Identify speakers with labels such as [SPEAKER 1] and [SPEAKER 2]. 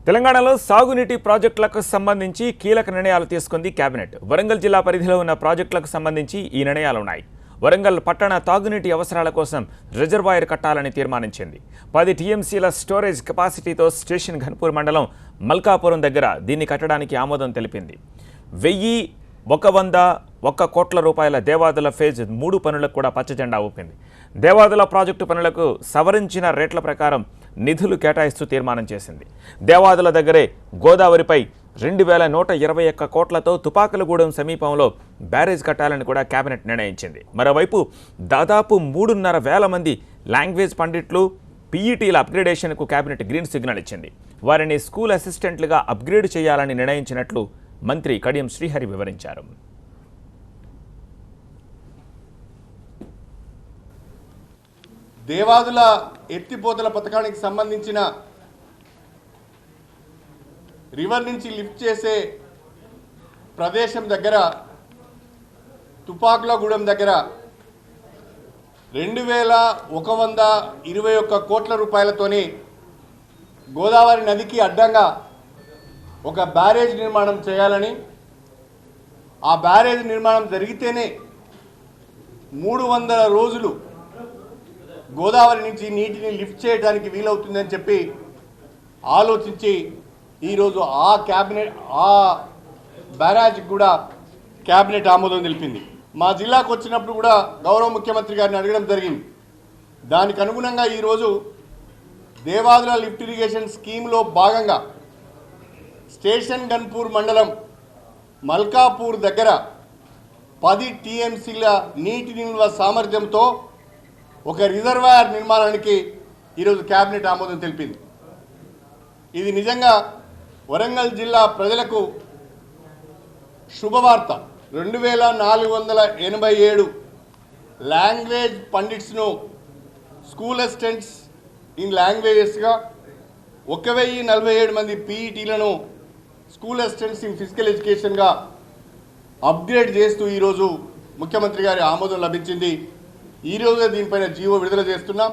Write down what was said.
[SPEAKER 1] తెలంగాణలో సాగునీటి ప్రాజెక్టులకు సంబంధించి కీలక నిర్ణయాలు తీసుకుంది కేబినెట్. వరంగల్ జిల్లా పరిధిలో ఉన్న ప్రాజెక్టులకు సంబంధించి ఈ నిర్ణయాలు ఉన్నాయి. వరంగల్ పట్టణ తాగునీటి అవసరాల కోసం రిజర్వాయర్ కట్టాలని తీర్మానించింది. 10 టీఎంసీల స్టోరేజ్ కెపాసిటీతో స్టేషన్ ఘన్పూర్ మండలం మల్కాపురం దగ్గర దీన్ని కట్టడానికి ఆమోదం తెలిపింది. 1,101 కోట్ల రూపాయల దేవాదుల ఫేజ్ 3 పనులకు కూడా పచ్చజెండా ఊపింది. దేవాదుల ప్రాజెక్టు పనులకు సవరించిన రేట్ల ప్రకారం నిధులు కేటాయిస్తూ తీర్మానం చేసింది. దేవాదుల దగ్గరే గోదావరిపై 2,121 కోట్లతో తుపాకులగూడెం సమీపంలో బ్యారేజ్ కట్టాలని కూడా కేబినెట్ నిర్ణయించింది. మరోవైపు దాదాపు 3,500 మంది లాంగ్వేజ్ పండిట్లు పీఈటీల అప్గ్రేడేషన్కు కేబినెట్ గ్రీన్ సిగ్నల్ ఇచ్చింది. వారిని స్కూల్ అసిస్టెంట్లుగా అప్గ్రేడ్ చేయాలని నిర్ణయించినట్లు మంత్రి కడియం శ్రీహరి వివరించారు.
[SPEAKER 2] దేవాదుల ఎత్తిపోతల పథకానికి సంబంధించిన రివర్ నుంచి లిఫ్ట్ చేసే ప్రదేశం దగ్గర తుపాకులగూడెం దగ్గర 2,121 కోట్ల రూపాయలతోని గోదావరి నదికి అడ్డంగా ఒక బ్యారేజ్ నిర్మాణం చేయాలని, ఆ బ్యారేజ్ నిర్మాణం జరిగితేనే 300 రోజులు గోదావరి నుంచి నీటిని లిఫ్ట్ చేయడానికి వీలవుతుందని చెప్పి ఆలోచించి ఈరోజు ఆ బ్యారేజ్కి కూడా క్యాబినెట్ ఆమోదం తెలిపింది. మా జిల్లాకు వచ్చినప్పుడు కూడా గౌరవ ముఖ్యమంత్రి గారిని అడగడం జరిగింది. దానికి అనుగుణంగా ఈరోజు దేవాదుల లిఫ్ట్ ఇరిగేషన్ స్కీమ్లో భాగంగా స్టేషన్ ఘన్పూర్ మండలం మల్కాపూర్ దగ్గర 10 టీఎంసీల నీటి నిల్వ సామర్థ్యంతో ఒక రిజర్వాయర్ నిర్మాణానికి ఈరోజు క్యాబినెట్ ఆమోదం తెలిపింది. ఇది నిజంగా వరంగల్ జిల్లా ప్రజలకు శుభవార్త. 2,487 లాంగ్వేజ్ పండిట్స్ను స్కూల్ అసిస్టెంట్స్ ఇన్ లాంగ్వేజెస్గా, 1,047 మంది పీఈటీలను స్కూల్ అసిస్టెంట్స్ ఇన్ ఫిజికల్ ఎడ్యుకేషన్గా అప్గ్రేడ్ చేస్తూ ఈరోజు ముఖ్యమంత్రి గారి ఆమోదం లభించింది. ఈరోజే దీనిపైన జీవో విడుదల చేస్తున్నాం.